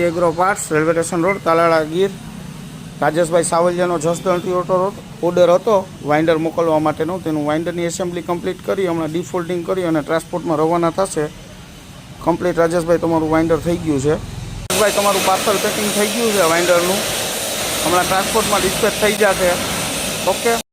Agro parts, railway station road, Talala, Gir. રાજેશભાઈ સાવલિયાનો જસદણથી ઓટો ઓર્ડર હતો વાઇન્ડર મોકલવા માટેનો. તેનું વાઇન્ડરની એસેમ્બલી કમ્પ્લીટ કરી હમણાં ડિફોલ્ડિંગ કરી અને ટ્રાન્સપોર્ટમાં રવાના થશે. કમ્પ્લીટ રાજેશભાઈ તમારું વાઇન્ડર થઈ ગયું છે. રાજેશભાઈ તમારું પાર્સલ પેકિંગ થઈ ગયું છે વાઇન્ડરનું. હમણાં ટ્રાન્સપોર્ટમાં ડિસ્પેચ થઈ જશે. ઓકે.